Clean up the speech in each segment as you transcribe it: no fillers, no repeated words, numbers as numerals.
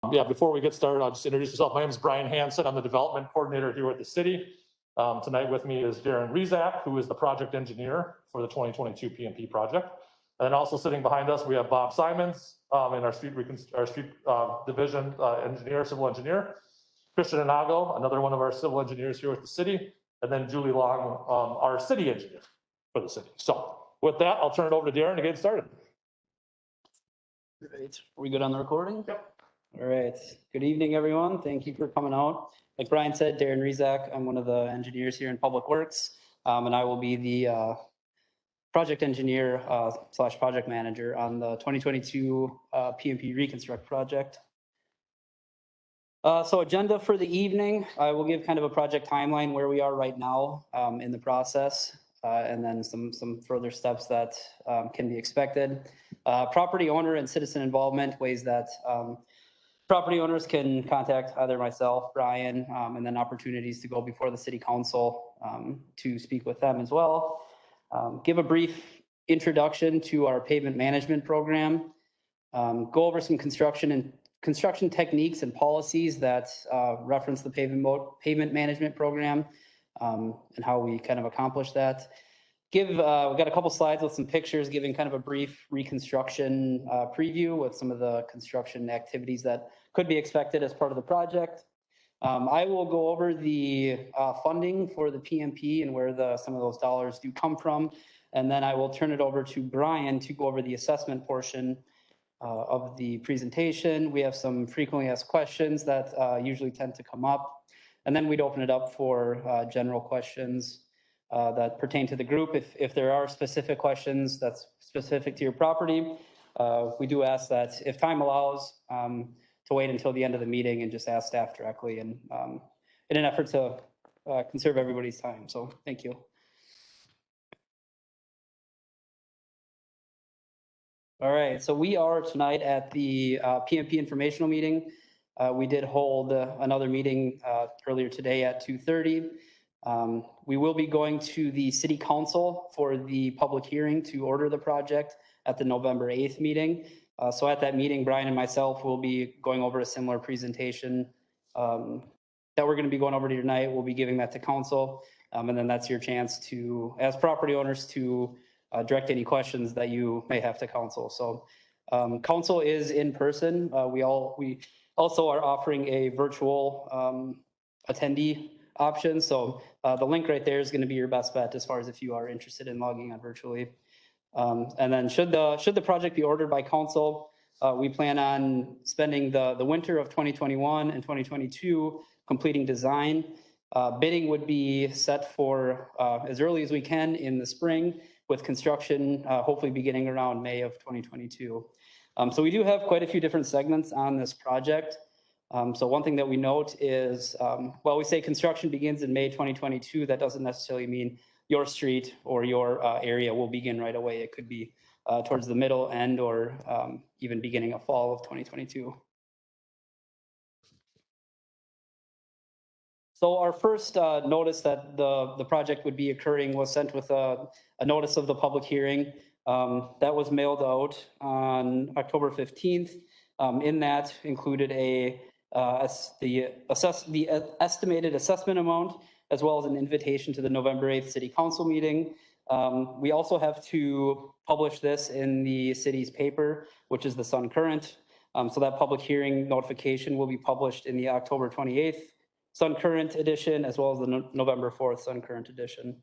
Yeah, before we get started, I'll just introduce myself. My name is Brian Hansen. I'm the development coordinator here at the city. Tonight with me is Darren Rezak, who is the project engineer for the 2022 PMP project. And then also sitting behind us, we have Bob Simons in our street division engineer, civil engineer. Christian Inago, another one of our civil engineers here with the city. And then Julie Long, our city engineer for the city. So with that, I'll turn it over to Darren to get started. Great. Are we good on the recording? Yep. All right. Good evening, everyone. Thank you for coming out. Like Brian said, Darren Rezak. I'm one of the engineers here in Public Works, and I will be the project engineer slash project manager on the 2022 PMP Reconstruct project. So agenda for the evening, I will give kind of a project timeline where we are right now in the process, and then some further steps that can be expected. Property owner and citizen involvement, ways that property owners can contact either myself, Brian, and then opportunities to go before the city council to speak with them as well. Give a brief introduction to our pavement management program. Go over some construction techniques and policies that reference the pavement management program and how we kind of accomplish that. We've got a couple slides with some pictures giving kind of a brief reconstruction preview with some of the construction activities that could be expected as part of the project. I will go over the funding for the PMP and where some of those dollars do come from. And then I will turn it over to Brian to go over the assessment portion of the presentation. We have some frequently asked questions that usually tend to come up. And then we'd open it up for general questions that pertain to the group. If there are specific questions that's specific to your property, we do ask that if time allows to wait until the end of the meeting and just ask staff directly, and in an effort to conserve everybody's time. So thank you. All right, so we are tonight at the PMP Informational Meeting. We did hold another meeting earlier today at 2:30. We will be going to the City Council for the public hearing to order the project at the November 8th meeting. So at that meeting, Brian and myself will be going over a similar presentation that we're going to be going over to tonight. We'll be giving that to council, and then that's your chance to, as property owners, to direct any questions that you may have to council. So council is in person. We also are offering a virtual attendee option. So the link right there is going to be your best bet as far as if you are interested in logging on virtually. And then should the project be ordered by council, we plan on spending the winter of 2021 and 2022 completing design. Bidding would be set for as early as we can in the spring, with construction hopefully beginning around May of 2022. So we do have quite a few different segments on this project. So one thing that we note is, while we say construction begins in May 2022, that doesn't necessarily mean your street or your area will begin right away. It could be towards the middle end or even beginning of fall of 2022. So our first notice that the project would be occurring was sent with a notice of the public hearing that was mailed out on October 15th. In that included the estimated assessment amount, as well as an invitation to the November 8th City Council meeting. We also have to publish this in the city's paper, which is the Sun Current. So that public hearing notification will be published in the October 28th Sun Current edition, as well as the November 4th Sun Current edition.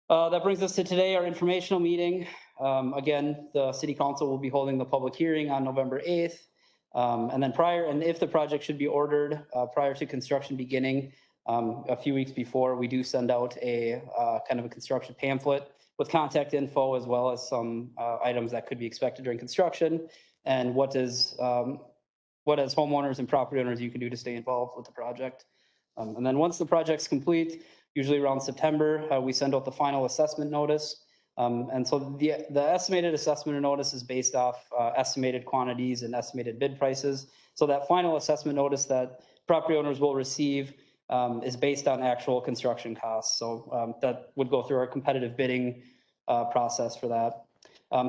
That brings us to today, our informational meeting. Again, the City Council will be holding the public hearing on November 8th. And then if the project should be ordered prior to construction beginning, a few weeks before, we do send out a kind of a construction pamphlet with contact info, as well as some items that could be expected during construction, and what as homeowners and property owners you can do to stay involved with the project. And then once the project's complete, usually around September, we send out the final assessment notice. And so the estimated assessment notice is based off estimated quantities and estimated bid prices. So that final assessment notice that property owners will receive is based on actual construction costs. So that would go through our competitive bidding process for that.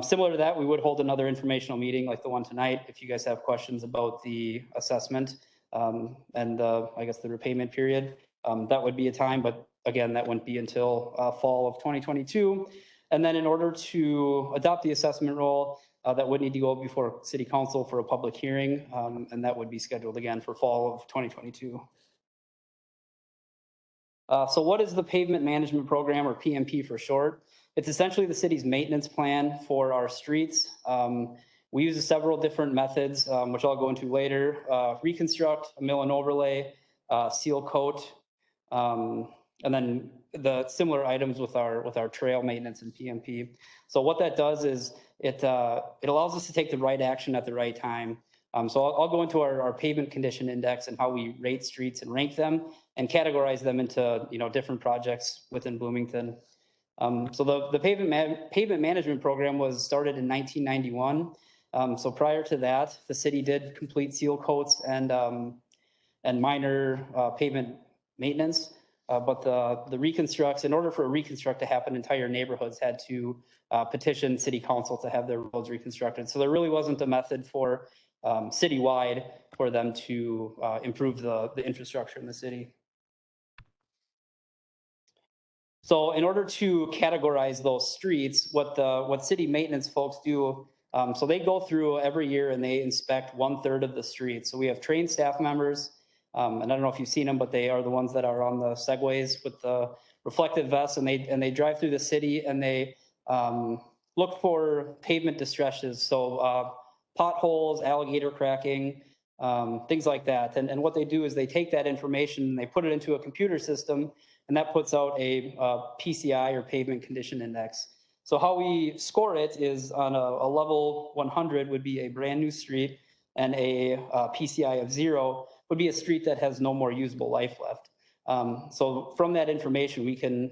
Similar to that, we would hold another informational meeting like the one tonight if you guys have questions about the assessment and I guess the repayment period. That would be a time, but again, that wouldn't be until fall of 2022. And then in order to adopt the assessment role, that would need to go before City Council for a public hearing, and that would be scheduled again for fall of 2022. So what is the Pavement Management Program, or PMP for short? It's essentially the city's maintenance plan for our streets. We use several different methods, which I'll go into later. Reconstruct, a mill and overlay, seal coat, and then the similar items with our trail maintenance and PMP. So what that does is it allows us to take the right action at the right time. So I'll go into our pavement condition index and how we rate streets and rank them and categorize them into different projects within Bloomington. So the pavement management program was started in 1991. So prior to that, the city did complete seal coats and minor pavement maintenance. But the reconstructs, in order for a reconstruct to happen, entire neighborhoods had to petition City Council to have their roads reconstructed. So there really wasn't a method for citywide for them to improve the infrastructure in the city. So in order to categorize those streets, what city maintenance folks do, so they go through every year and they inspect 1/3 of the streets. So we have trained staff members, and I don't know if you've seen them, but they are the ones that are on the segways with the reflective vests, and they drive through the city and they look for pavement distresses. So potholes, alligator cracking, things like that. And what they do is they take that information and they put it into a computer system, and that puts out a PCI, or pavement condition index. So how we score it is on a level 100 would be a brand new street, and a PCI of 0 would be a street that has no more usable life left. So from that information, we can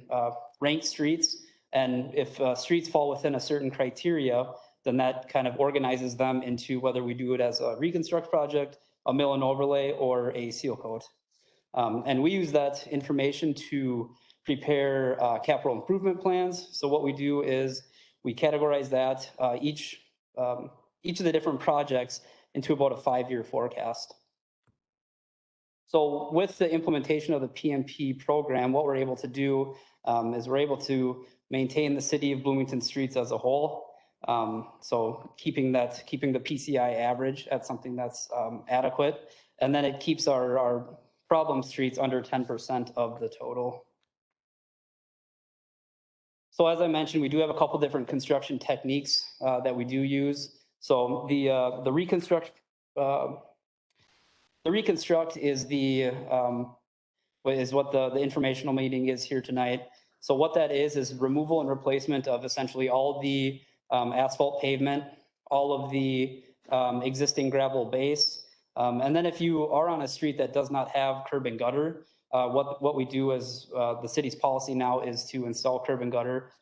rank streets, and if streets fall within a certain criteria, then that kind of organizes them into whether we do it as a reconstruct project, a mill and overlay, or a seal coat. And we use that information to prepare capital improvement plans. So what we do is we categorize that each of the different projects into about a 5-year forecast. So with the implementation of the PMP program, what we're able to do is we're able to maintain the city of Bloomington streets as a whole. So keeping the PCI average at something that's adequate, and then it keeps our problem streets under 10% of the total. So as I mentioned, we do have a couple different construction techniques that we do use. So the reconstruct is what the informational meeting is here tonight. So what that is removal and replacement of essentially all the asphalt pavement, all of the existing gravel base. And then if you are on a street that does not have curb and gutter, what we do is the city's policy now is to install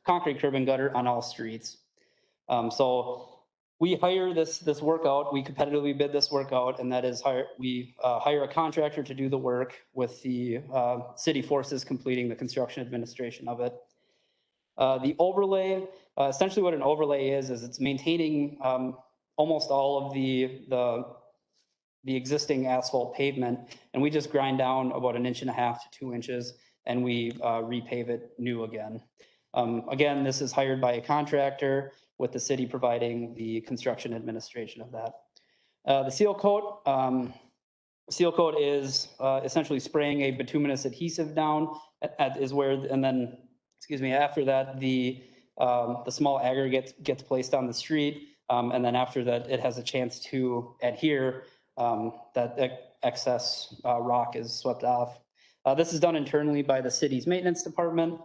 concrete curb and gutter on all streets. So we hire this workout, we competitively bid this workout, and that is we hire a contractor to do the work with the city forces completing the construction administration of it. The overlay, essentially what an overlay is it's maintaining almost all of the existing asphalt pavement, and we just grind down about 1.5 to 2 inches, and we repave it new again. Again, this is hired by a contractor, with the city providing the construction administration of that. The seal coat. Seal coat is essentially spraying a bituminous adhesive down, and then after that, the small aggregate gets placed on the street, and then after that, it has a chance to adhere. That excess rock is swept off. This is done internally by the city's maintenance department.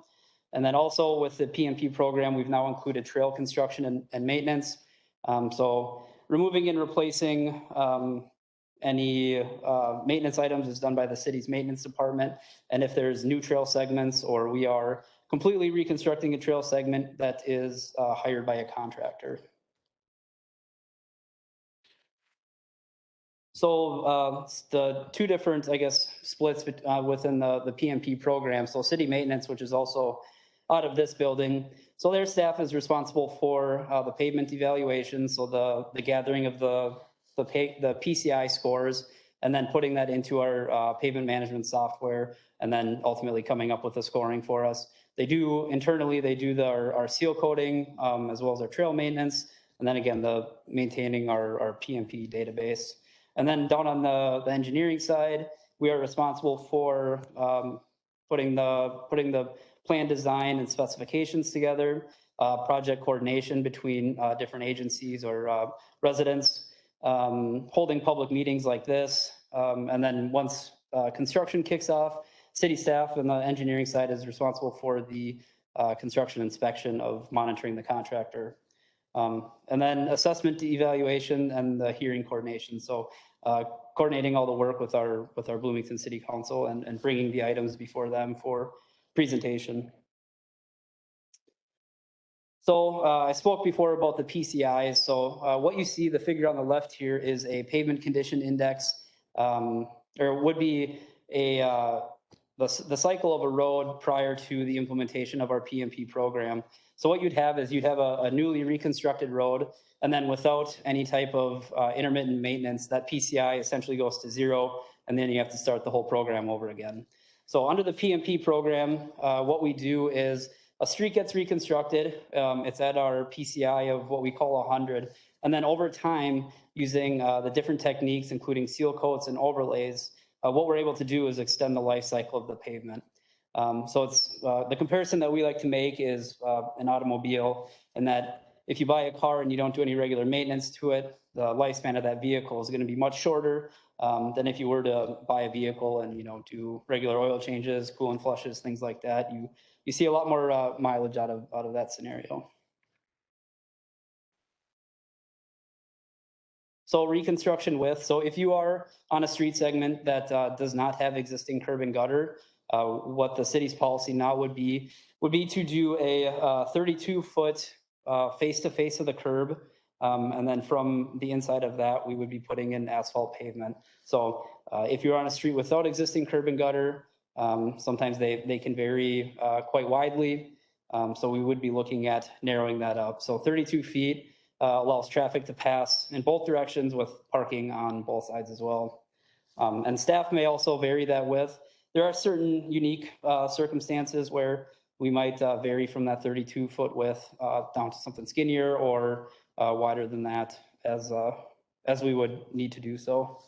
And then also with the PMP program, we've now included trail construction and maintenance. So removing and replacing any maintenance items is done by the city's maintenance department. And if there's new trail segments, or we are completely reconstructing a trail segment, that is hired by a contractor. So the two different, splits within the PMP program. So city maintenance, which is also out of this building. So their staff is responsible for the pavement evaluation, so the gathering of the PCI scores, and then putting that into our pavement management software, and then ultimately coming up with the scoring for us. They do internally, they do our seal coating as well as our trail maintenance, and then again, maintaining our PMP database. And then down on the engineering side, we are responsible for putting the plan design and specifications together, project coordination between different agencies or residents, holding public meetings like this. And then once construction kicks off, city staff and the engineering side is responsible for the construction inspection of monitoring the contractor. And then assessment to evaluation and the hearing coordination. So coordinating all the work with our Bloomington City Council and bringing the items before them for presentation. So I spoke before about the PCIs. So what you see, the figure on the left here is a pavement condition index, or would be the cycle of a road prior to the implementation of our PMP program. So what you'd have is you'd have a newly reconstructed road, and then without any type of intermittent maintenance, that PCI essentially goes to 0, and then you have to start the whole program over again. So under the PMP program, what we do is a street gets reconstructed. It's at our PCI of what we call 100. And then over time, using the different techniques, including seal coats and overlays, what we're able to do is extend the life cycle of the pavement. So it's the comparison that we like to make is an automobile, and that if you buy a car and you don't do any regular maintenance to it, the lifespan of that vehicle is going to be much shorter than if you were to buy a vehicle and do regular oil changes, coolant flushes, things like that. You see a lot more mileage out of that scenario. So reconstruction width. So if you are on a street segment that does not have existing curb and gutter, what the city's policy now would be to do a 32-foot face-to-face of the curb. And then from the inside of that, we would be putting in asphalt pavement. So if you're on a street without existing curb and gutter, sometimes they can vary quite widely. So we would be looking at narrowing that up. So 32 feet allows traffic to pass in both directions with parking on both sides as well. And staff may also vary that width. There are certain unique circumstances where we might vary from that 32-foot width down to something skinnier or wider than that as we would need to do so.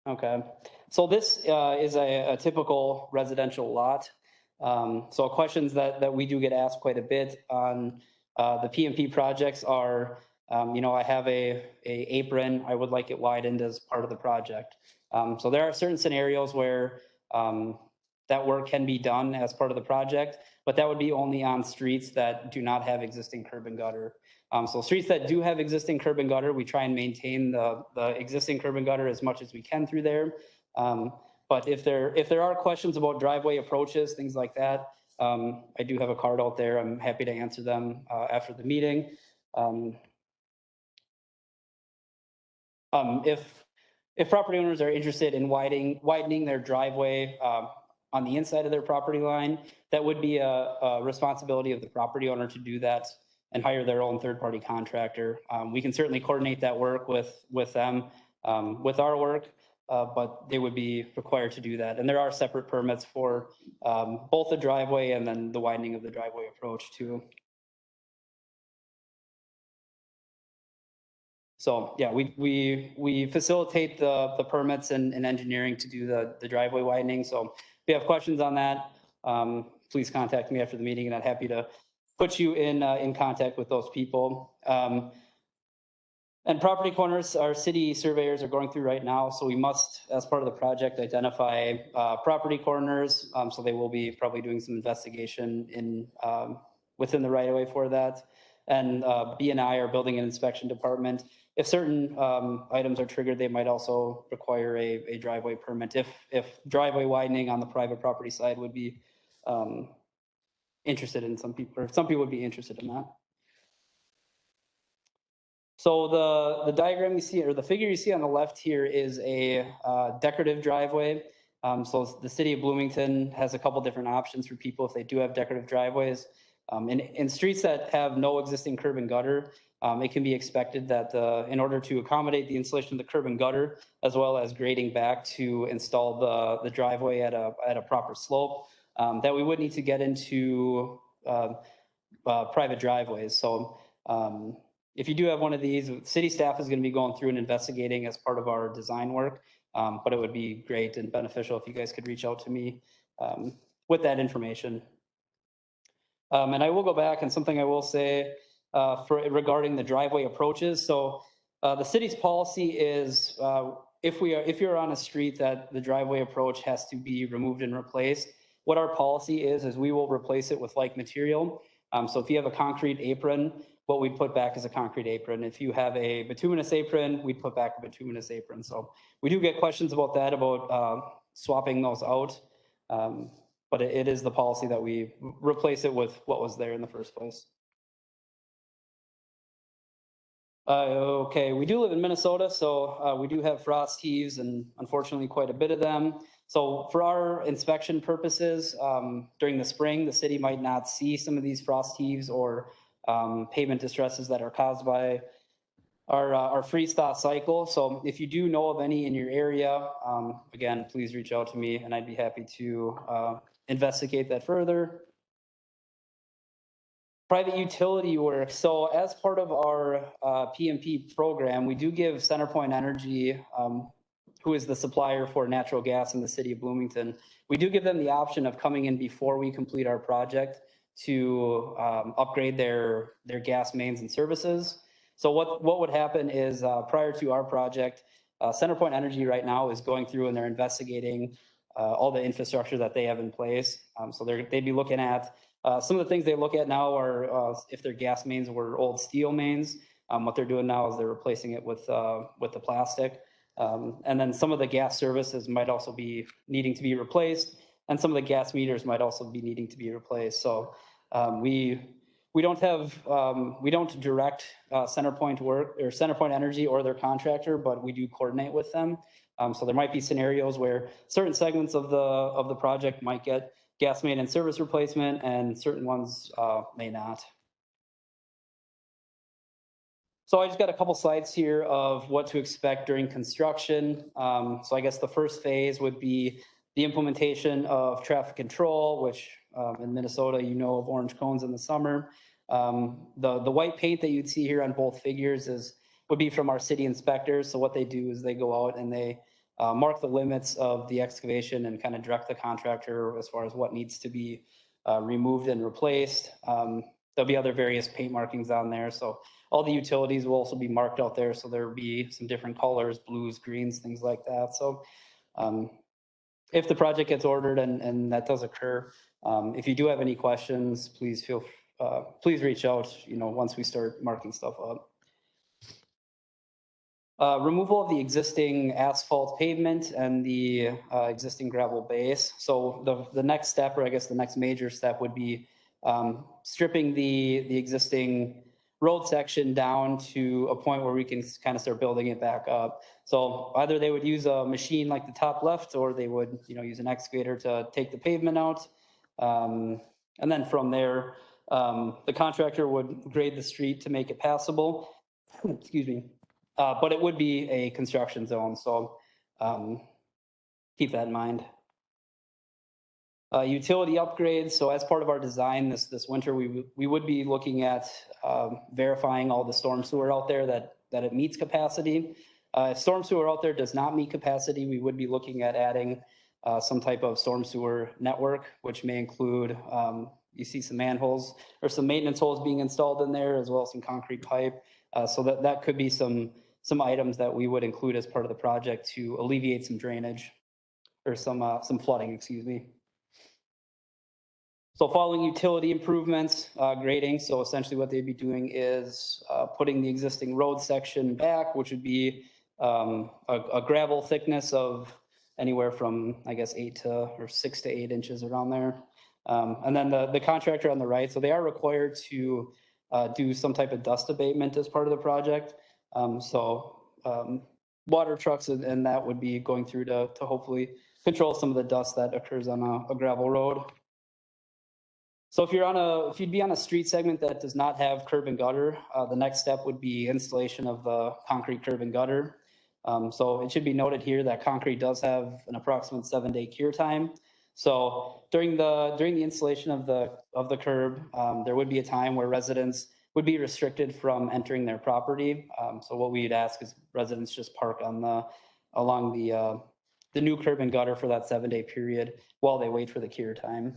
Okay, so this is a typical residential lot. So questions that we do get asked quite a bit on the PMP projects are, I have a apron, I would like it widened as part of the project. So there are certain scenarios where that work can be done as part of the project, but that would be only on streets that do not have existing curb and gutter. So streets that do have existing curb and gutter, we try and maintain the existing curb and gutter as much as we can through there. But if there are questions about driveway approaches, things like that, I do have a card out there. I'm happy to answer them after the meeting. If property owners are interested in widening their driveway on the inside of their property line, that would be a responsibility of the property owner to do that and hire their own third-party contractor. We can certainly coordinate that work with them, with our work, but they would be required to do that. And there are separate permits for both the driveway and then the widening of the driveway approach too. So yeah, we facilitate the permits and engineering to do the driveway widening. So if you have questions on that, please contact me after the meeting, and I'm happy to put you in contact with those people. And property corners, our city surveyors are going through right now. So we must, as part of the project, identify property corners. So they will be probably doing some investigation within the right of way for that. And B&I, our building and inspection department, if certain items are triggered, they might also require a driveway permit if driveway widening on the private property side would be interested in some people, or some people would be interested in that. So the diagram you see, or the figure you see on the left here, is a decorative driveway. So the city of Bloomington has a couple different options for people if they do have decorative driveways. In streets that have no existing curb and gutter, it can be expected that in order to accommodate the installation of the curb and gutter, as well as grading back to install the driveway at a proper slope, that we would need to get into private driveways. So if you do have one of these, city staff is going to be going through and investigating as part of our design work. But it would be great and beneficial if you guys could reach out to me with that information. And I will go back, and something I will say regarding the driveway approaches. So the city's policy is if you're on a street that the driveway approach has to be removed and replaced, what our policy is we will replace it with like material. So if you have a concrete apron, what we'd put back is a concrete apron. If you have a bituminous apron, we'd put back a bituminous apron. So we do get questions about that, about swapping those out. But it is the policy that we replace it with what was there in the first place. Okay, we do live in Minnesota, so we do have frost heaves, and unfortunately quite a bit of them. So for our inspection purposes, during the spring, the city might not see some of these frost heaves or pavement distresses that are caused by our freeze-thaw cycle. So if you do know of any in your area, again, please reach out to me and I'd be happy to investigate that further. Private utility work. So as part of our PMP program, we do give CenterPoint Energy, who is the supplier for natural gas in the city of Bloomington, we do give them the option of coming in before we complete our project to upgrade their gas mains and services. So what would happen is prior to our project, CenterPoint Energy right now is going through and they're investigating all the infrastructure that they have in place. So they'd be looking at some of the things they look at now are if their gas mains were old steel mains. What they're doing now is they're replacing it with the plastic. And then some of the gas services might also be needing to be replaced, and some of the gas meters might also be needing to be replaced. So we don't direct CenterPoint work or CenterPoint Energy or their contractor, but we do coordinate with them. So there might be scenarios where certain segments of the project might get gas main and service replacement, and certain ones may not. So I just got a couple slides here of what to expect during construction. So I guess the first phase would be the implementation of traffic control, which in Minnesota, you know of orange cones in the summer. The white paint that you'd see here on both figures would be from our city inspectors. So what they do is they go out and they mark the limits of the excavation and kind of direct the contractor as far as what needs to be removed and replaced. There'll be other various paint markings on there. So all the utilities will also be marked out there. So there'll be some different colors, blues, greens, things like that. So if the project gets ordered and that does occur, if you do have any questions, please reach out, once we start marking stuff up. Removal of the existing asphalt pavement and the existing gravel base. So the next step, or I guess the next major step, would be stripping the existing road section down to a point where we can kind of start building it back up. So either they would use a machine like the top left, or they would use an excavator to take the pavement out. And then from there, the contractor would grade the street to make it passable. Excuse me. But it would be a construction zone, so keep that in mind. Utility upgrades. So as part of our design this winter, we would be looking at verifying all the storm sewer out there that it meets capacity. If storm sewer out there does not meet capacity, we would be looking at adding some type of storm sewer network, which may include, you see some manholes or some maintenance holes being installed in there, as well as some concrete pipe. So that could be some items that we would include as part of the project to alleviate some drainage or some flooding, excuse me. So following utility improvements, grading. So essentially what they'd be doing is putting the existing road section back, which would be a gravel thickness of anywhere from, I guess, 6 to 8 inches around there. And then the contractor on the right, so they are required to do some type of dust abatement as part of the project. So water trucks and that would be going through to hopefully control some of the dust that occurs on a gravel road. So if you'd be on a street segment that does not have curb and gutter, the next step would be installation of the concrete curb and gutter. So it should be noted here that concrete does have an approximate 7-day cure time. So during the installation of the curb, there would be a time where residents would be restricted from entering their property. So what we'd ask is residents just park along the new curb and gutter for that 7-day period while they wait for the cure time.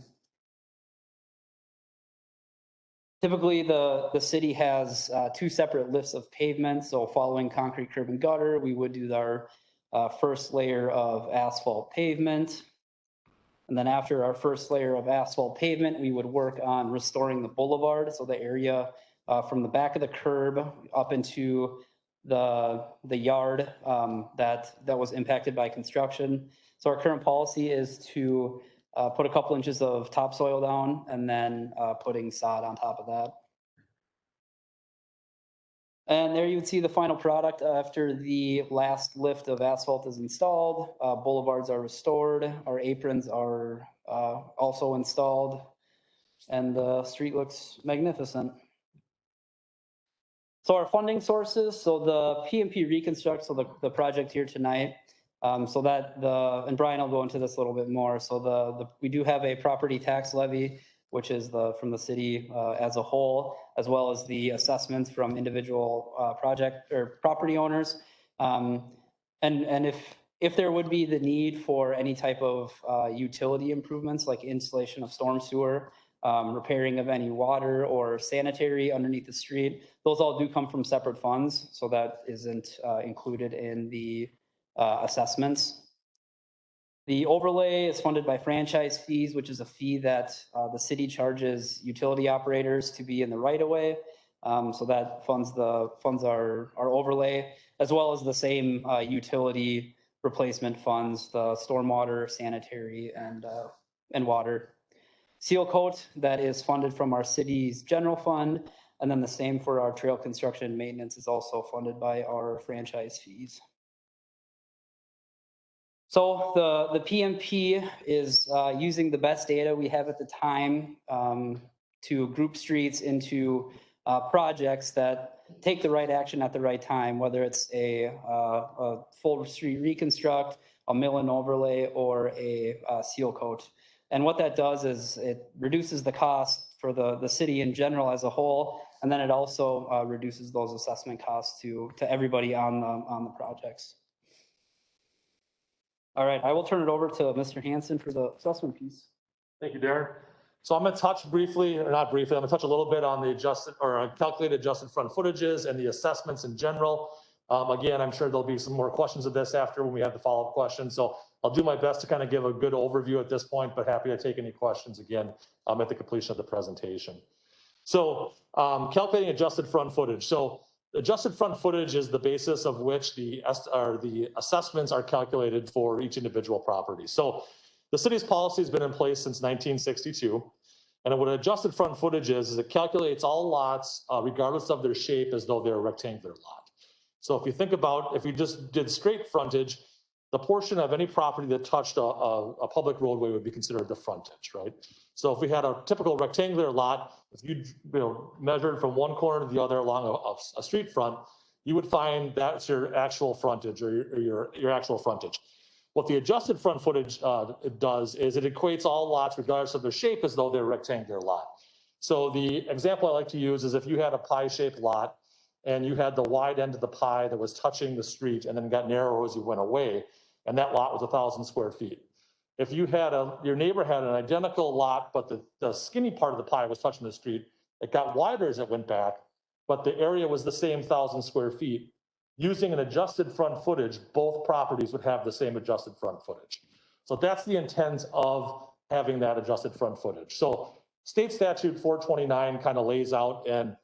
Typically, the city has 2 separate lifts of pavement. So following concrete curb and gutter, we would do our first layer of asphalt pavement. And then after our first layer of asphalt pavement, we would work on restoring the boulevard. So the area from the back of the curb up into the yard that was impacted by construction. So our current policy is to put a couple inches of topsoil down and then putting sod on top of that. And there you would see the final product after the last lift of asphalt is installed. Boulevards are restored. Our aprons are also installed. And the street looks magnificent. So our funding sources, so the PMP Reconstruct, so the project here tonight, and Brian will go into this a little bit more. So we do have a property tax levy, which is from the city as a whole, as well as the assessments from individual project or property owners. And if there would be the need for any type of utility improvements like installation of storm sewer, repairing of any water or sanitary underneath the street, those all do come from separate funds. So that isn't included in the assessments. The overlay is funded by franchise fees, which is a fee that the city charges utility operators to be in the right of way. So that funds our overlay, as well as the same utility replacement funds, the stormwater, sanitary, and water. Seal coat, that is funded from our city's general fund, and then the same for our trail construction and maintenance is also funded by our franchise fees. So the PMP is using the best data we have at the time to group streets into projects that take the right action at the right time, whether it's a full street reconstruct, a mill and overlay, or a seal coat. And what that does is it reduces the cost for the city in general as a whole, and then it also reduces those assessment costs to everybody on the projects. All right, I will turn it over to Mr. Hansen for the assessment piece. Thank you, Darren. So I'm going to touch briefly, or not briefly, I'm going to touch a little bit on the calculated adjusted front footages and the assessments in general. Again, I'm sure there'll be some more questions of this after when we have the follow-up questions. So I'll do my best to kind of give a good overview at this point, but happy to take any questions again at the completion of the presentation. So calculating adjusted front footage. So adjusted front footage is the basis of which the assessments are calculated for each individual property. So the city's policy has been in place since 1962. And what adjusted front footage is it calculates all lots, regardless of their shape, as though they're a rectangular lot. So if you think about, if you just did straight frontage, the portion of any property that touched a public roadway would be considered the frontage, right? So if we had a typical rectangular lot, if you measured from one corner to the other along a street front, you would find that's your actual frontage or your actual frontage. What the adjusted front footage does is it equates all lots regardless of their shape as though they're a rectangular lot. So the example I like to use is if you had a pie-shaped lot and you had the wide end of the pie that was touching the street and then got narrower as you went away, and that lot was 1,000 square feet. If you had your neighbor had an identical lot, but the skinny part of the pie was touching the street, it got wider as it went back, but the area was the same 1,000 square feet. Using an adjusted front footage, both properties would have the same adjusted front footage. So that's the intent of having that adjusted front footage. So state statute 429 kind of lays out and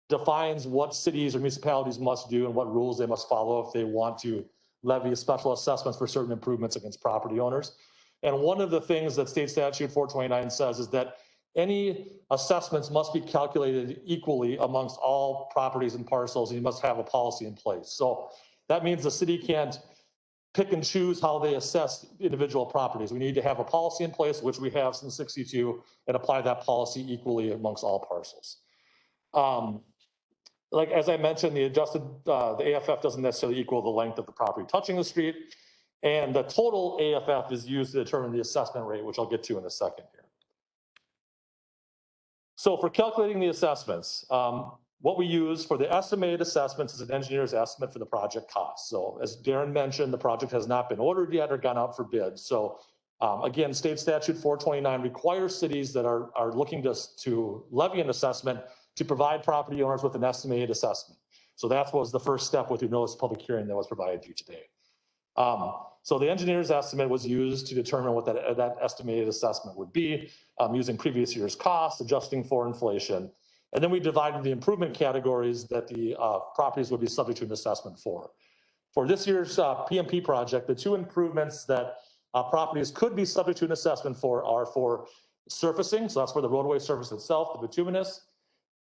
defines what cities or municipalities must do and what rules they must follow if they want to levy special assessments for certain improvements against property owners. And one of the things that state statute 429 says is that any assessments must be calculated equally amongst all properties and parcels, and you must have a policy in place. So that means the city can't pick and choose how they assess individual properties. We need to have a policy in place, which we have since '62, and apply that policy equally amongst all parcels. Like, as I mentioned, the AFF doesn't necessarily equal the length of the property touching the street. And the total AFF is used to determine the assessment rate, which I'll get to in a second here. So for calculating the assessments, what we use for the estimated assessments is an engineer's estimate for the project cost. So as Darren mentioned, the project has not been ordered yet or gone out for bid. So again, state statute 429 requires cities that are looking to levy an assessment to provide property owners with an estimated assessment. So that was the first step with your notice of public hearing that was provided to you today. So the engineer's estimate was used to determine what that estimated assessment would be, using previous year's costs, adjusting for inflation. And then we divided the improvement categories that the properties would be subject to an assessment for. For this year's PMP project, the two improvements that properties could be subject to an assessment for are for surfacing, so that's for the roadway surface itself, the bituminous,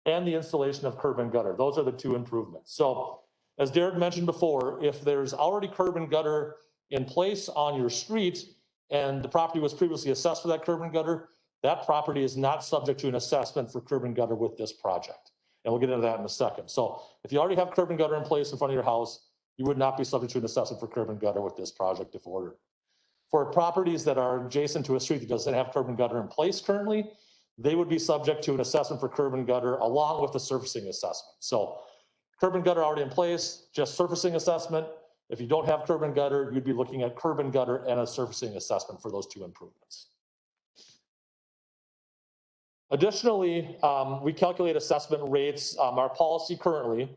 and the installation of curb and gutter. Those are the two improvements. So as Derek mentioned before, if there's already curb and gutter in place on your street and the property was previously assessed for that curb and gutter, that property is not subject to an assessment for curb and gutter with this project. And we'll get into that in a second. So if you already have curb and gutter in place in front of your house, you would not be subject to an assessment for curb and gutter with this project if ordered. For properties that are adjacent to a street that doesn't have curb and gutter in place currently, they would be subject to an assessment for curb and gutter along with the surfacing assessment. So curb and gutter already in place, just surfacing assessment. If you don't have curb and gutter, you'd be looking at curb and gutter and a surfacing assessment for those two improvements. Additionally, we calculate assessment rates. Our policy currently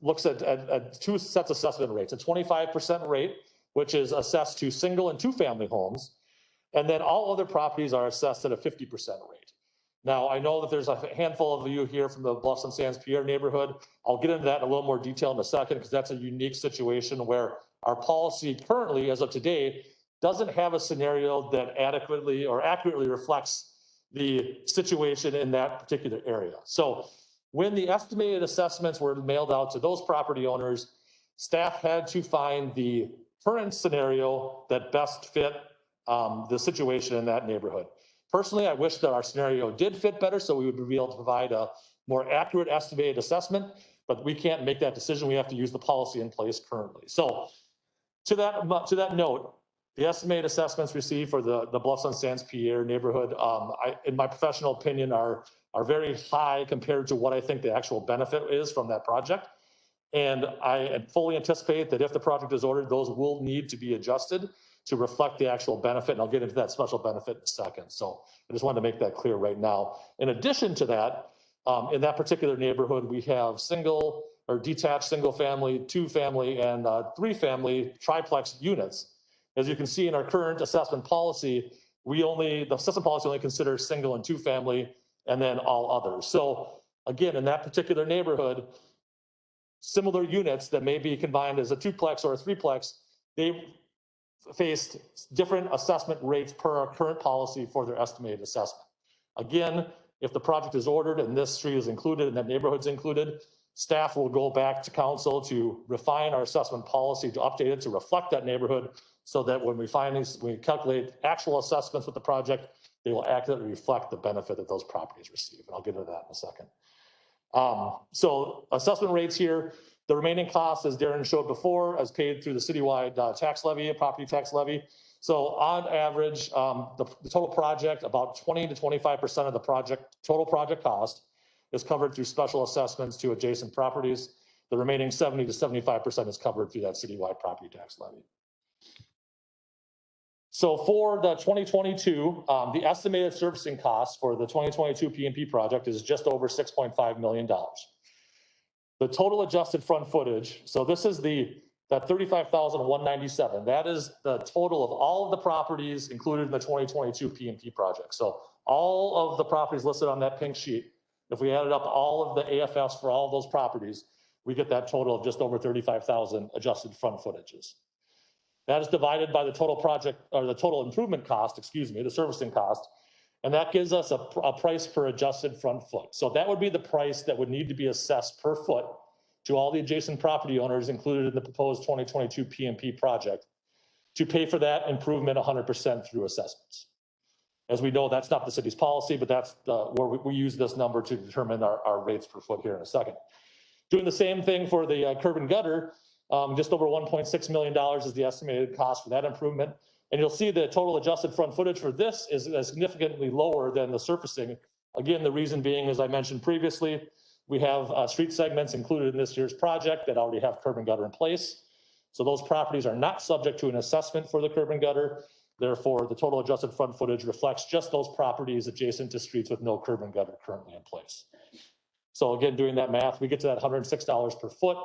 looks at two sets of assessment rates, a 25% rate, which is assessed to single and two family homes. And then all other properties are assessed at a 50% rate. Now, I know that there's a handful of you here from the Bluffs and Sands Pierre neighborhood. I'll get into that in a little more detail in a second, because that's a unique situation where our policy currently, as of today, doesn't have a scenario that adequately or accurately reflects the situation in that particular area. So when the estimated assessments were mailed out to those property owners, staff had to find the current scenario that best fit the situation in that neighborhood. Personally, I wish that our scenario did fit better so we would be able to provide a more accurate estimated assessment, but we can't make that decision. We have to use the policy in place currently. So to that note, the estimated assessments received for the Bluffs on Sands Pierre neighborhood, in my professional opinion, are very high compared to what I think the actual benefit is from that project. And I fully anticipate that if the project is ordered, those will need to be adjusted to reflect the actual benefit. And I'll get into that special benefit in a second. So I just wanted to make that clear right now. In addition to that, in that particular neighborhood, we have single or detached single family, two family, and three family triplex units. As you can see in our current assessment policy, the assessment policy only considers single and two family and then all others. So again, in that particular neighborhood, similar units that may be combined as a duplex or a threeplex, they faced different assessment rates per our current policy for their estimated assessment. Again, if the project is ordered and this street is included and that neighborhood's included, staff will go back to council to refine our assessment policy, to update it to reflect that neighborhood, so that when we calculate actual assessments with the project, they will accurately reflect the benefit that those properties receive. And I'll get into that in a second. So assessment rates here, the remaining costs, as Darren showed before, as paid through the citywide tax levy, property tax levy. So on average, the total project, about 20 to 25% of the total project cost is covered through special assessments to adjacent properties. The remaining 70 to 75% is covered through that citywide property tax levy. So for the 2022, the estimated servicing cost for the 2022 PMP project is just over $6.5 million. The total adjusted front footage, so this is that 35,197. That is the total of all of the properties included in the 2022 PMP project. So all of the properties listed on that pink sheet, if we added up all of the AFFs for all of those properties, we get that total of just over 35,000 adjusted front footages. That is divided by the total project, or the total improvement cost, excuse me, the servicing cost. And that gives us a price per adjusted front foot. So that would be the price that would need to be assessed per foot to all the adjacent property owners included in the proposed 2022 PMP project to pay for that improvement 100% through assessments. As we know, that's not the city's policy, but that's where we use this number to determine our rates per foot here in a second. Doing the same thing for the curb and gutter, just over $1.6 million is the estimated cost for that improvement. And you'll see the total adjusted front footage for this is significantly lower than the surfacing. Again, the reason being, as I mentioned previously, we have street segments included in this year's project that already have curb and gutter in place. So those properties are not subject to an assessment for the curb and gutter. Therefore, the total adjusted front footage reflects just those properties adjacent to streets with no curb and gutter currently in place. So again, doing that math, we get to that $106 per foot.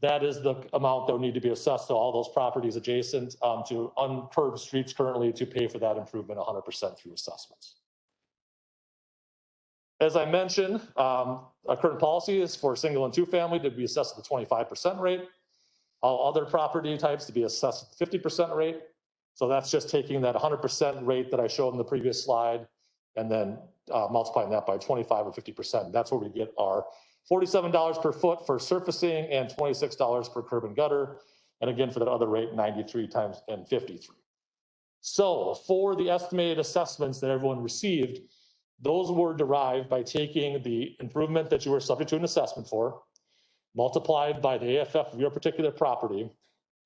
That is the amount that would need to be assessed to all those properties adjacent to uncurbed streets currently to pay for that improvement 100% through assessments. As I mentioned, our current policy is for single and two family to be assessed at the 25% rate. All other property types to be assessed at the 50% rate. So that's just taking that 100% rate that I showed in the previous slide and then multiplying that by 25 or 50%. That's where we get our $47 per foot for surfacing and $26 per curb and gutter. And again, for that other rate, 93 times and 53. So for the estimated assessments that everyone received, those were derived by taking the improvement that you were subject to an assessment for, multiplied by the AFF of your particular property.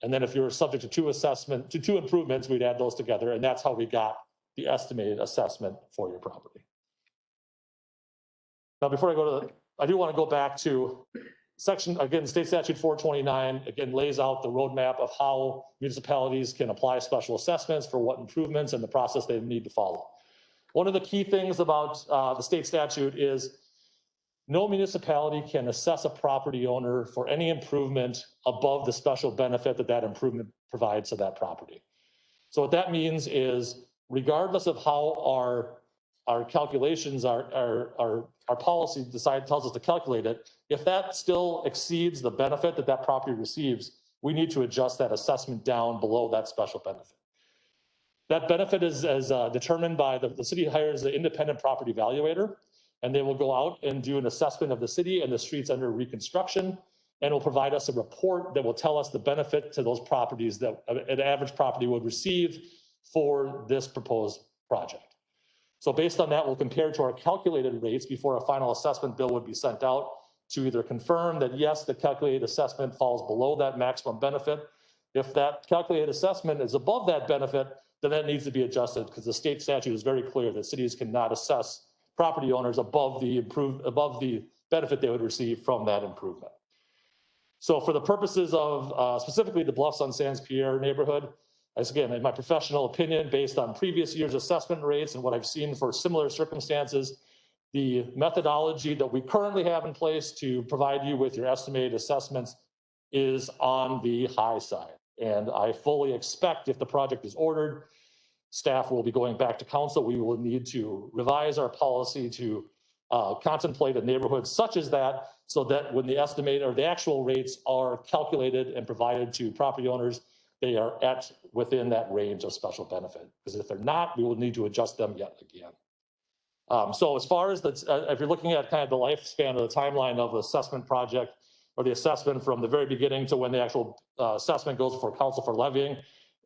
And then if you were subject to two improvements, we'd add those together. And that's how we got the estimated assessment for your property. Now, before I go to I do want to go back to section, again, State Statute 429, again, lays out the roadmap of how municipalities can apply special assessments for what improvements and the process they need to follow. One of the key things about the state statute is no municipality can assess a property owner for any improvement above the special benefit that that improvement provides to that property. So what that means is, regardless of how our calculations, our policy tells us to calculate it, if that still exceeds the benefit that that property receives, we need to adjust that assessment down below that special benefit. That benefit is determined by the city hires an independent property evaluator, and they will go out and do an assessment of the city and the streets under reconstruction, and will provide us a report that will tell us the benefit to those properties that an average property would receive for this proposed project. So based on that, we'll compare to our calculated rates before a final assessment bill would be sent out to either confirm that, yes, the calculated assessment falls below that maximum benefit. If that calculated assessment is above that benefit, then that needs to be adjusted, because the state statute is very clear that cities cannot assess property owners above the benefit they would receive from that improvement. So for the purposes of specifically the Bluffs on Sans Pierre neighborhood, as again, in my professional opinion, based on previous year's assessment rates and what I've seen for similar circumstances, the methodology that we currently have in place to provide you with your estimated assessments is on the high side. And I fully expect, if the project is ordered, staff will be going back to council. We will need to revise our policy to contemplate a neighborhood such as that, so that when the estimate or the actual rates are calculated and provided to property owners, they are within that range of special benefit. Because if they're not, we will need to adjust them yet again. So as far as if you're looking at kind of the lifespan or the timeline of the assessment project, or the assessment from the very beginning to when the actual assessment goes before council for levying,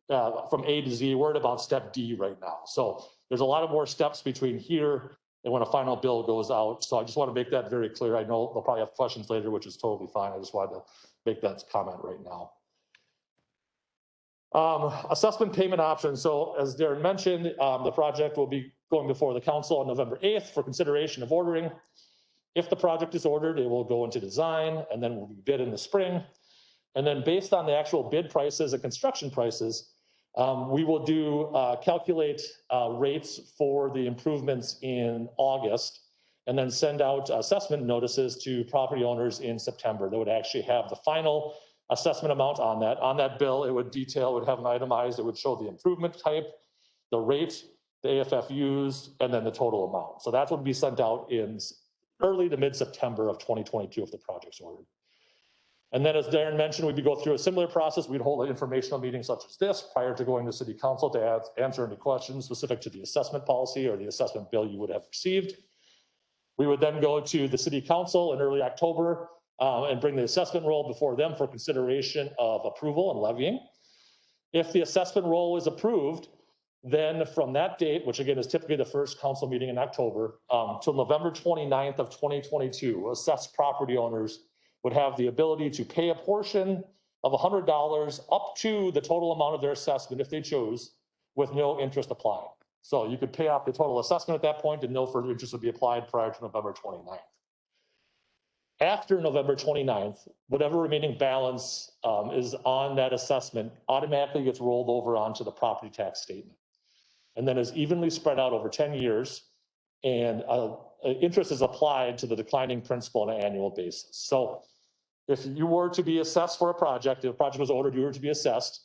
from A to Z, we're at about step D right now. So there's a lot of more steps between here and when a final bill goes out. So I just want to make that very clear. I know they'll probably have questions later, which is totally fine. I just wanted to make that comment right now. Assessment payment options. So as Darren mentioned, the project will be going before the council on November 8th for consideration of ordering. If the project is ordered, it will go into design and then will be bid in the spring. And then based on the actual bid prices and construction prices, we will calculate rates for the improvements in August, and then send out assessment notices to property owners in September. They would actually have the final assessment amount on that. On that bill, it would have an itemized, it would show the improvement type, the rate, the AFF used, and then the total amount. So that would be sent out in early to mid-September of 2022 if the project's ordered. And then, as Darren mentioned, we'd go through a similar process. We'd hold an informational meeting such as this prior to going to City Council to answer any questions specific to the assessment policy or the assessment bill you would have received. We would then go to the City Council in early October and bring the assessment roll before them for consideration of approval and levying. If the assessment roll is approved, then from that date, which again is typically the first council meeting in October, till November 29th of 2022, assessed property owners would have the ability to pay a portion of $100 up to the total amount of their assessment if they chose, with no interest applied. So you could pay off the total assessment at that point and no further interest would be applied prior to November 29th. After November 29th, whatever remaining balance is on that assessment automatically gets rolled over onto the property tax statement, and then is evenly spread out over 10 years, and interest is applied to the declining principal on an annual basis. So if you were to be assessed for a project, if a project was ordered, you were to be assessed,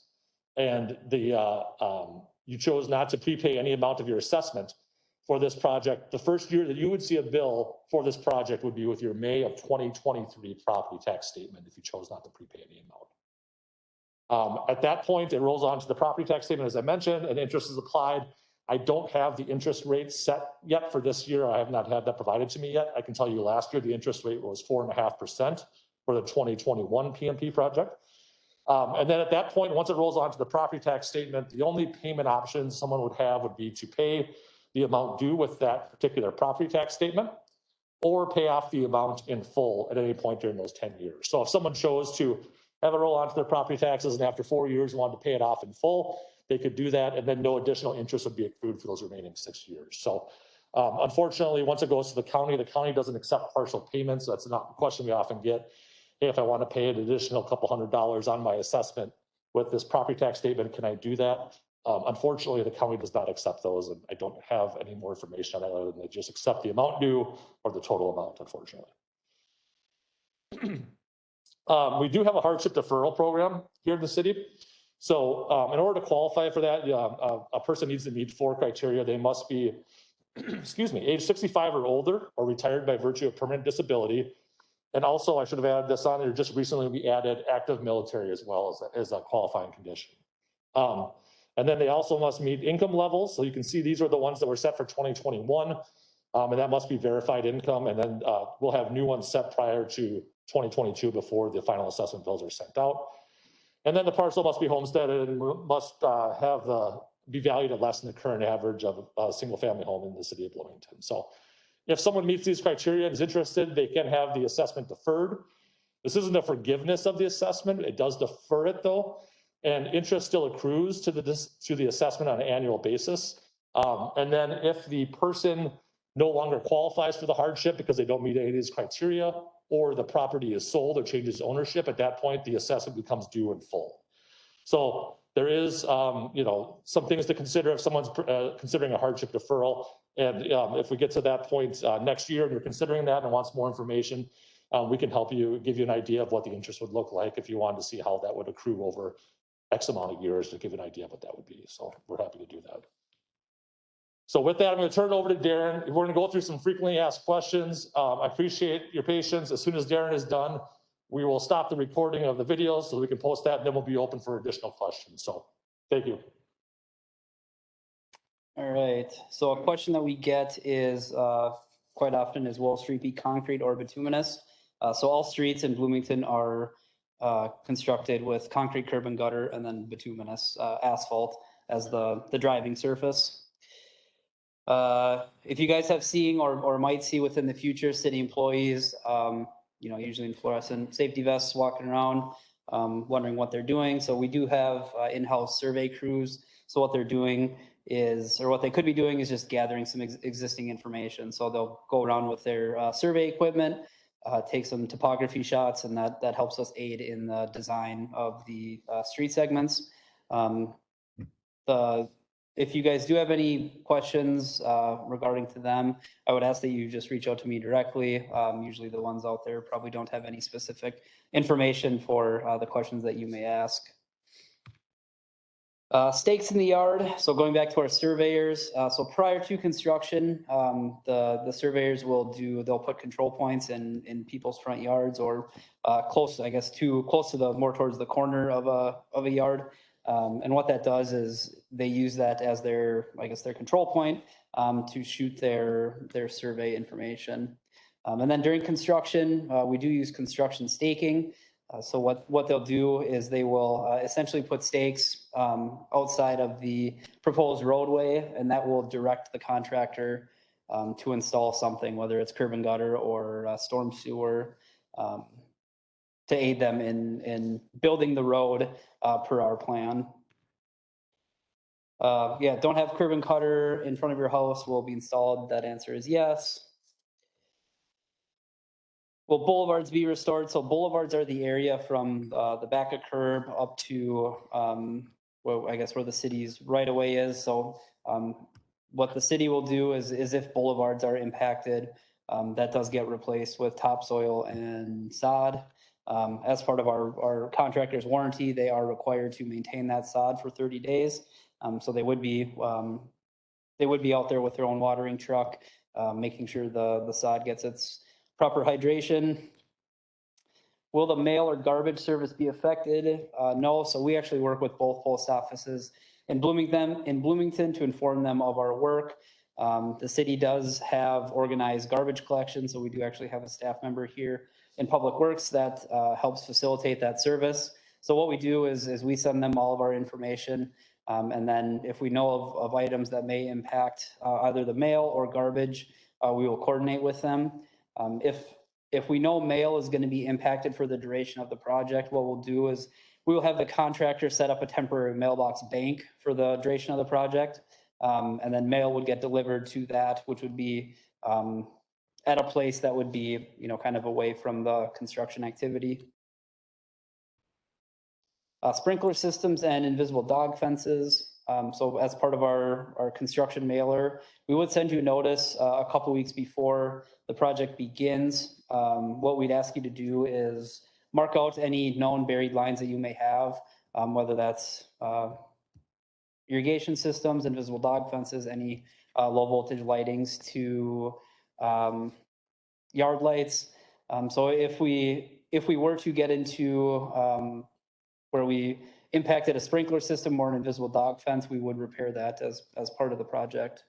and you chose not to prepay any amount of your assessment for this project, the first year that you would see a bill for this project would be with your May of 2023 property tax statement if you chose not to prepay any amount. At that point, it rolls on to the property tax statement, as I mentioned, and interest is applied. I don't have the interest rate set yet for this year. I have not had that provided to me yet. I can tell you last year, the interest rate was 4.5% for the 2021 PMP project. And then at that point, once it rolls onto the property tax statement, the only payment options someone would have would be to pay the amount due with that particular property tax statement, or pay off the amount in full at any point during those 10 years. So if someone chose to have it roll onto their property taxes and after 4 years wanted to pay it off in full, they could do that, and then no additional interest would be accrued for those remaining 6 years. So unfortunately, once it goes to the county doesn't accept partial payments. That's not a question we often get. Hey, if I want to pay an additional couple $100 on my assessment with this property tax statement, can I do that? Unfortunately, the county does not accept those, and I don't have any more information on that other than they just accept the amount due or the total amount, unfortunately. We do have a hardship deferral program here in the city. So in order to qualify for that, a person needs to meet 4 criteria. They must be, excuse me, age 65 or older, or retired by virtue of permanent disability. And also, I should have added this on there, just recently we added active military as well as a qualifying condition. And then they also must meet income levels. So you can see these are the ones that were set for 2021, and that must be verified income. And then we'll have new ones set prior to 2022 before the final assessment bills are sent out. And then the parcel must be homesteaded and must be valued at less than the current average of a single family home in the city of Bloomington. So if someone meets these criteria and is interested, they can have the assessment deferred. This isn't a forgiveness of the assessment. It does defer it though. And interest still accrues to the assessment on an annual basis. And then if the person no longer qualifies for the hardship because they don't meet any of these criteria, or the property is sold or changes ownership, at that point, the assessment becomes due in full. So there is, some things to consider if someone's considering a hardship deferral. And if we get to that point next year and you're considering that and wants more information, we can help you, give you an idea of what the interest would look like if you wanted to see how that would accrue over X amount of years, to give you an idea of what that would be. So we're happy to do that. So with that, I'm going to turn it over to Darren. We're going to go through some frequently asked questions. I appreciate your patience. As soon as Darren is done, we will stop the recording of the videos so we can post that, and then we'll be open for additional questions. So thank you. All right. So a question that we get is quite often is, will street be concrete or bituminous? So all streets in Bloomington are constructed with concrete curb and gutter, and then bituminous asphalt as the driving surface. If you guys have seen or might see within the future city employees, usually in fluorescent safety vests walking around, wondering what they're doing. So we do have in-house survey crews. So what they're doing is, or what they could be doing, is just gathering some existing information. So they'll go around with their survey equipment, take some topography shots, and that helps us aid in the design of the street segments. If you guys do have any questions regarding to them, I would ask that you just reach out to me directly. Usually the ones out there probably don't have any specific information for the questions that you may ask. Stakes in the yard. So going back to our surveyors, so prior to construction, the surveyors they'll put control points in people's front yards, or close to more towards the corner of a yard. And what that does is they use that as their control point to shoot their survey information. And then during construction, we do use construction staking. So what they'll do is they will essentially put stakes outside of the proposed roadway, and that will direct the contractor to install something, whether it's curb and gutter or storm sewer, to aid them in building the road per our plan. Yeah, don't have curb and gutter in front of your house will be installed. That answer is yes. Will boulevards be restored? So boulevards are the area from the back of curb up to, well, I guess where the city's right of way is. So what the city will do is if boulevards are impacted, that does get replaced with topsoil and sod. As part of our contractor's warranty, they are required to maintain that sod for 30 days. So they would be out there with their own watering truck, making sure the sod gets its proper hydration. Will the mail or garbage service be affected? No, so we actually work with both post offices in Bloomington to inform them of our work. The city does have organized garbage collection, so we do actually have a staff member here in Public Works that helps facilitate that service. So what we do is we send them all of our information, and then if we know of items that may impact either the mail or garbage, we will coordinate with them. If we know mail is going to be impacted for the duration of the project, what we'll do is we will have the contractor set up a temporary mailbox bank for the duration of the project. And then mail would get delivered to that, which would be at a place that would be, kind of away from the construction activity. Sprinkler systems and invisible dog fences. So as part of our construction mailer, we would send you a notice a couple weeks before the project begins. What we'd ask you to do is mark out any known buried lines that you may have, whether that's irrigation systems, invisible dog fences, any low voltage lightings to yard lights. So if we were to get into where we impacted a sprinkler system or an invisible dog fence, we would repair that as part of the project.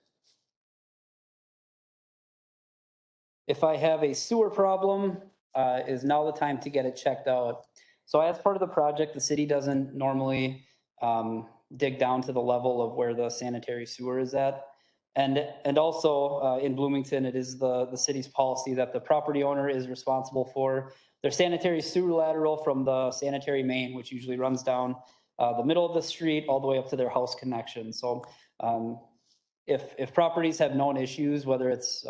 If I have a sewer problem, is now the time to get it checked out. So as part of the project, the city doesn't normally dig down to the level of where the sanitary sewer is at. And also in Bloomington, it is the city's policy that the property owner is responsible for their sanitary sewer lateral from the sanitary main, which usually runs down the middle of the street all the way up to their house connection. So if properties have known issues, whether it's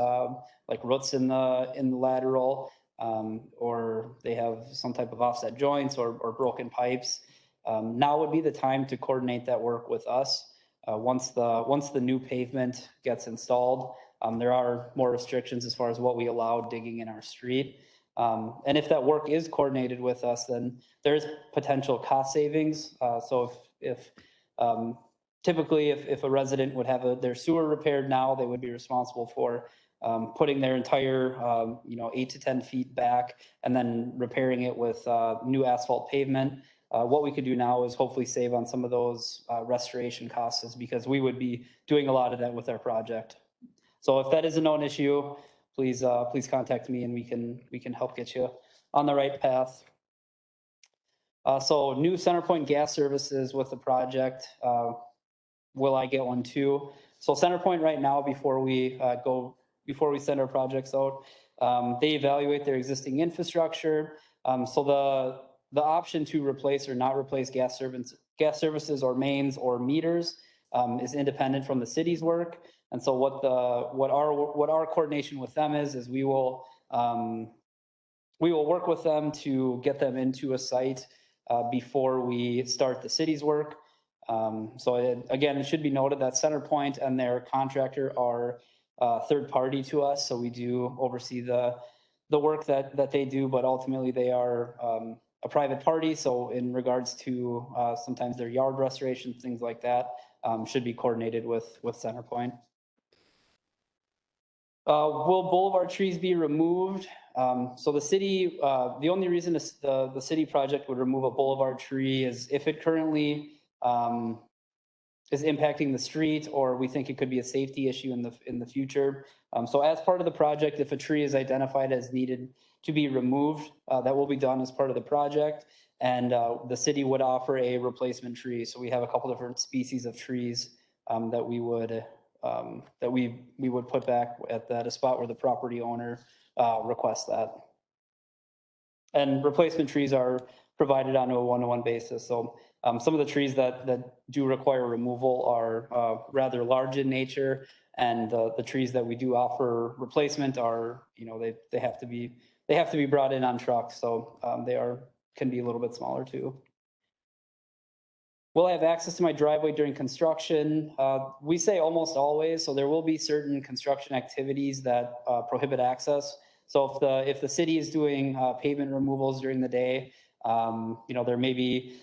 like roots in the lateral, or they have some type of offset joints or broken pipes, now would be the time to coordinate that work with us. Once the new pavement gets installed, there are more restrictions as far as what we allow digging in our street. And if that work is coordinated with us, then there's potential cost savings. So if typically if a resident would have their sewer repaired now, they would be responsible for putting their entire 8 to 10 feet back and then repairing it with new asphalt pavement. What we could do now is hopefully save on some of those restoration costs, because we would be doing a lot of that with our project. So if that is a known issue, please contact me and we can help get you on the right path. So new CenterPoint gas services with the project. Will I get one too? So CenterPoint right now, before we send our projects out, they evaluate their existing infrastructure. So the option to replace or not replace gas services or mains or meters is independent from the city's work. And so what our coordination with them is we will work with them to get them into a site before we start the city's work. So again, it should be noted that CenterPoint and their contractor are third party to us. So we do oversee the work that they do, but ultimately they are a private party. So in regards to sometimes their yard restoration, things like that, should be coordinated with CenterPoint. Will boulevard trees be removed? So the city, the only reason the city project would remove a boulevard tree is if it currently impacting the street, or we think it could be a safety issue in the future. So as part of the project, if a tree is identified as needed to be removed, that will be done as part of the project. And the city would offer a replacement tree. So we have a couple different species of trees that we would put back at a spot where the property owner requests that. And replacement trees are provided on a one-to-one basis. So some of the trees that do require removal are rather large in nature, and the trees that we do offer replacement are, they have to be brought in on trucks. So they can be a little bit smaller too. Will I have access to my driveway during construction? We say almost always. So there will be certain construction activities that prohibit access. So if the city is doing pavement removals during the day, there may be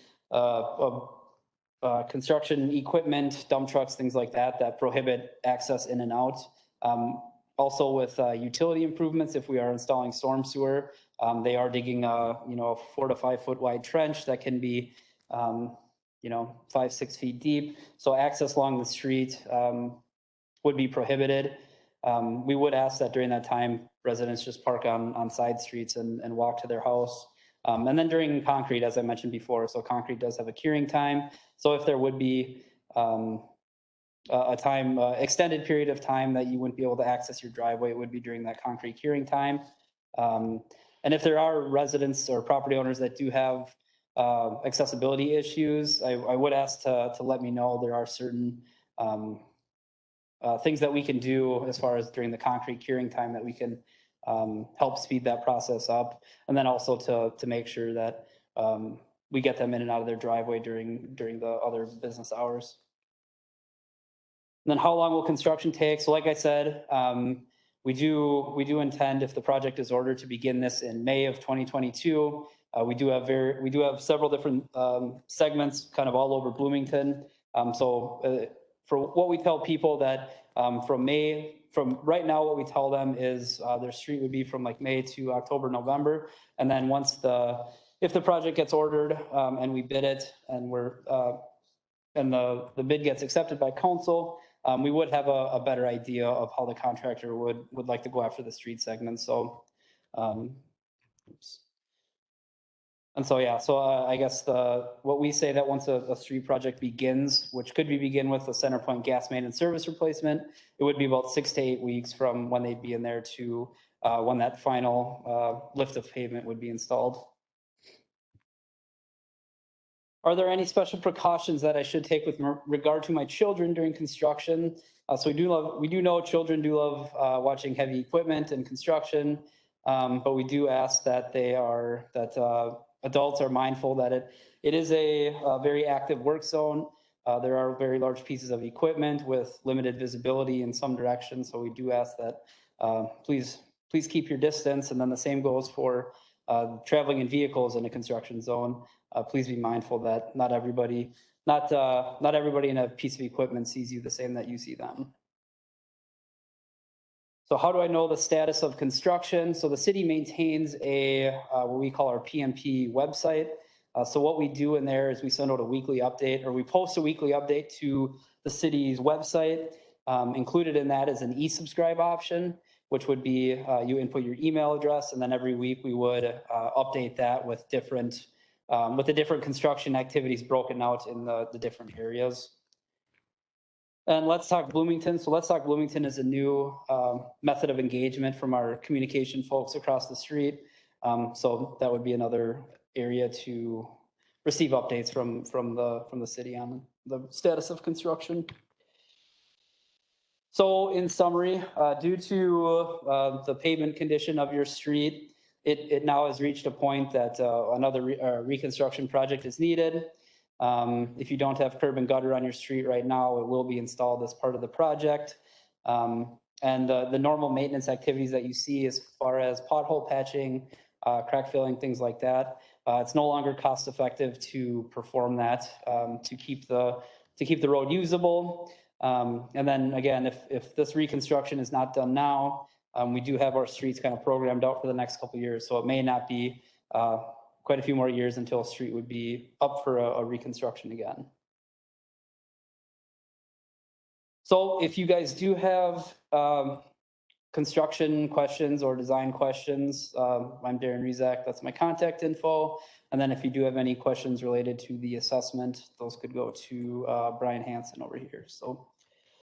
construction equipment, dump trucks, things like that prohibit access in and out. Also with utility improvements, if we are installing storm sewer, they are digging a 4 to 5 foot wide trench that can be 5-6 feet deep. So access along the street would be prohibited. We would ask that during that time, residents just park on side streets and walk to their house. And then during concrete, as I mentioned before, so concrete does have a curing time. So if there would be extended period of time that you wouldn't be able to access your driveway, it would be during that concrete curing time. And if there are residents or property owners that do have accessibility issues, I would ask to let me know. There are certain things that we can do as far as during the concrete curing time that we can help speed that process up, and then also to make sure that we get them in and out of their driveway during the other business hours. And then how long will construction take? So like I said, we do intend, if the project is ordered, to begin this in May of 2022. We do have several different segments kind of all over Bloomington. For what we tell people that from right now, what we tell them is their street would be from like May to October, November. And then if the project gets ordered and we bid it and the bid gets accepted by council, we would have a better idea of how the contractor would like to go after the street segment. So, I guess what we say that once a street project begins, which could begin with a center point gas main and service replacement, it would be about 6 to 8 weeks from when they'd be in there to when that final lift of pavement would be installed. Are there any special precautions that I should take with regard to my children during construction? So we do know children do love watching heavy equipment and construction, but we do ask that adults are mindful that it is a very active work zone. There are very large pieces of equipment with limited visibility in some directions. So we do ask that please keep your distance. And then the same goes for traveling in vehicles in a construction zone. Please be mindful that not everybody in a piece of equipment sees you the same that you see them. So how do I know the status of construction? So the city maintains what we call our PMP website. So what we do in there is we send out a weekly update, or we post a weekly update to the city's website. Included in that is an e-subscribe option, which would be you input your email address, and then every week we would update that with the different construction activities broken out in the different areas. And Let's Talk Bloomington. So Let's Talk Bloomington is a new method of engagement from our communication folks across the street. So that would be another area to receive updates from the city on the status of construction. So in summary, due to the pavement condition of your street, it now has reached a point that another reconstruction project is needed. If you don't have curb and gutter on your street right now, it will be installed as part of the project. And the normal maintenance activities that you see as far as pothole patching, crack filling, things like that, it's no longer cost effective to perform that to keep the road usable. And then again, if this reconstruction is not done now, we do have our streets kind of programmed out for the next couple of years. So it may not be quite a few more years until a street would be up for a reconstruction again. So if you guys do have construction questions or design questions, I'm Darren Rezac, that's my contact info. And then if you do have any questions related to the assessment, those could go to Brian Hansen over here. So